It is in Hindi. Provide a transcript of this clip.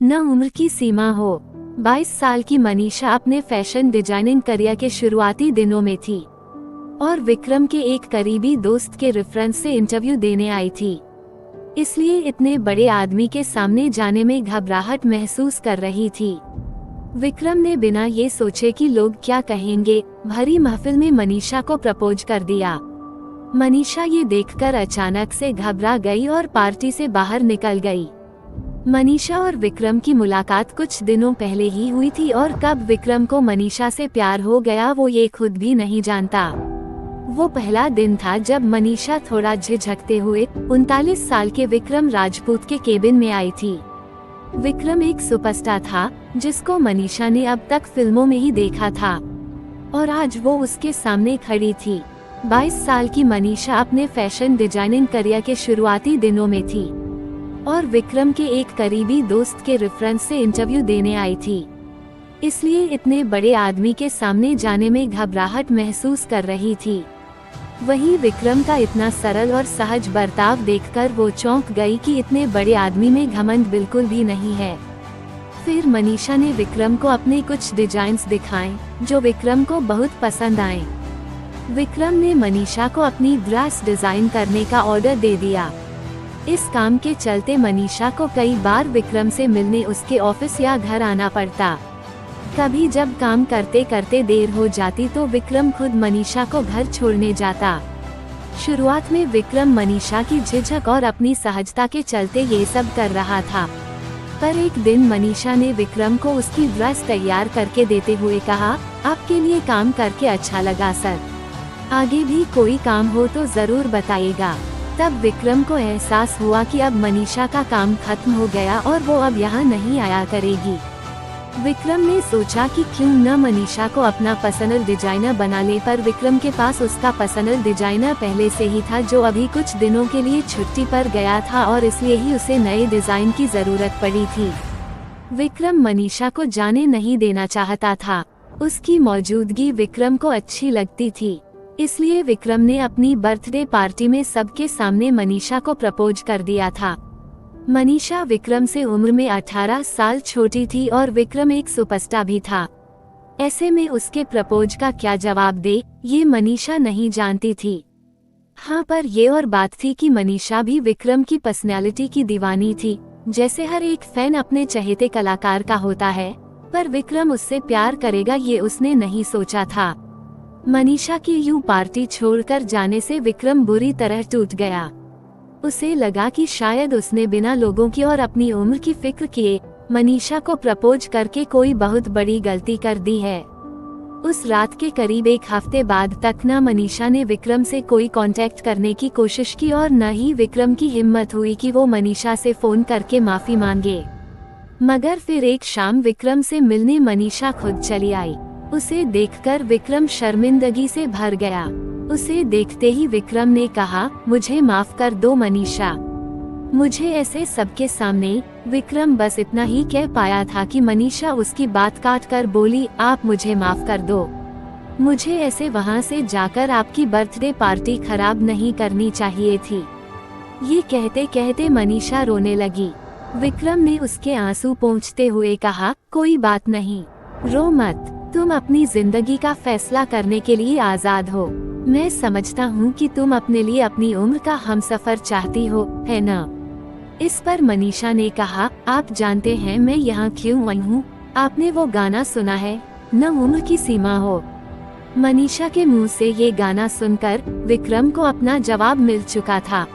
न उम्र की सीमा हो। 22 साल की मनीषा अपने फैशन डिजाइनिंग करियर के शुरुआती दिनों में थी और विक्रम के एक करीबी दोस्त के रेफरेंस से इंटरव्यू देने आई थी, इसलिए इतने बड़े आदमी के सामने जाने में घबराहट महसूस कर रही थी। विक्रम ने बिना ये सोचे कि लोग क्या कहेंगे, भरी महफिल में मनीषा को प्रपोज कर दिया। मनीषा ये देखकर अचानक से घबरा गई और पार्टी से बाहर निकल गई। मनीषा और विक्रम की मुलाकात कुछ दिनों पहले ही हुई थी और कब विक्रम को मनीषा से प्यार हो गया वो ये खुद भी नहीं जानता। वो पहला दिन था जब मनीषा थोड़ा झिझकते हुए 39 साल के विक्रम राजपूत के केबिन में आई थी। विक्रम एक सुपरस्टार था जिसको मनीषा ने अब तक फिल्मों में ही देखा था और आज वो उसके सामने खड़ी थी। 22 साल की मनीषा अपने फैशन डिजाइनिंग करियर के शुरुआती दिनों में थी और विक्रम के एक करीबी दोस्त के रेफरेंस से इंटरव्यू देने आई थी, इसलिए इतने बड़े आदमी के सामने जाने में घबराहट महसूस कर रही थी। वहीं विक्रम का इतना सरल और सहज बर्ताव देखकर वो चौंक गई कि इतने बड़े आदमी में घमंड बिल्कुल भी नहीं है। फिर मनीषा ने विक्रम को अपने कुछ डिजाइन्स दिखाए जो विक्रम को बहुत पसंद आए। विक्रम ने मनीषा को अपनी ड्रेस डिजाइन करने का ऑर्डर दे दिया। इस काम के चलते मनीषा को कई बार विक्रम से मिलने उसके ऑफिस या घर आना पड़ता। कभी जब काम करते करते देर हो जाती तो विक्रम खुद मनीषा को घर छोड़ने जाता। शुरुआत में विक्रम मनीषा की झिझक और अपनी सहजता के चलते ये सब कर रहा था, पर एक दिन मनीषा ने विक्रम को उसकी ड्रेस तैयार करके देते हुए कहा, आपके लिए काम करके अच्छा लगा सर, आगे भी कोई काम हो तो जरूर बताइएगा। तब विक्रम को एहसास हुआ कि अब मनीषा का काम खत्म हो गया और वो अब यहाँ नहीं आया करेगी। विक्रम ने सोचा कि क्यों न मनीषा को अपना पर्सनल डिजाइनर बना ले, पर विक्रम के पास उसका पर्सनल डिजाइनर पहले से ही था जो अभी कुछ दिनों के लिए छुट्टी पर गया था और इसलिए ही उसे नए डिजाइन की जरूरत पड़ी थी। विक्रम मनीषा को जाने नहीं देना चाहता था, उसकी मौजूदगी विक्रम को अच्छी लगती थी, इसलिए विक्रम ने अपनी बर्थडे पार्टी में सबके सामने मनीषा को प्रपोज कर दिया था। मनीषा विक्रम से उम्र में 18 साल छोटी थी और विक्रम एक सुपरस्टार भी था। ऐसे में उसके प्रपोज का क्या जवाब दे ये मनीषा नहीं जानती थी। हाँ, पर ये और बात थी कि मनीषा भी विक्रम की पर्सनैलिटी की दीवानी थी, जैसे हर एक फैन अपने चहेते कलाकार का होता है, पर विक्रम उससे प्यार करेगा ये उसने नहीं सोचा था। मनीषा की यूं पार्टी छोड़कर जाने से विक्रम बुरी तरह टूट गया। उसे लगा कि शायद उसने बिना लोगों की और अपनी उम्र की फिक्र किए मनीषा को प्रपोज करके कोई बहुत बड़ी गलती कर दी है। उस रात के करीब एक हफ्ते बाद तक न मनीषा ने विक्रम से कोई कांटेक्ट करने की कोशिश की और न ही विक्रम की हिम्मत हुई कि वो मनीषा से फोन करके माफी मांगे। मगर फिर एक शाम विक्रम से मिलने मनीषा खुद चली आई। उसे देखकर विक्रम शर्मिंदगी से भर गया। उसे देखते ही विक्रम ने कहा, मुझे माफ कर दो मनीषा, मुझे ऐसे सबके सामने। विक्रम बस इतना ही कह पाया था कि मनीषा उसकी बात काट कर बोली, आप मुझे माफ कर दो, मुझे ऐसे वहाँ से जाकर आपकी बर्थडे पार्टी खराब नहीं करनी चाहिए थी। ये कहते कहते मनीषा रोने लगी। विक्रम ने उसके आंसू पोंछते हुए कहा, कोई बात नहीं, रो मत, तुम अपनी जिंदगी का फैसला करने के लिए आजाद हो। मैं समझता हूँ कि तुम अपने लिए अपनी उम्र का हमसफर चाहती हो, है न? इस पर मनीषा ने कहा, आप जानते हैं मैं यहाँ क्यों आई हूँ? आपने वो गाना सुना है, न उम्र की सीमा हो? मनीषा के मुंह से ये गाना सुनकर विक्रम को अपना जवाब मिल चुका था।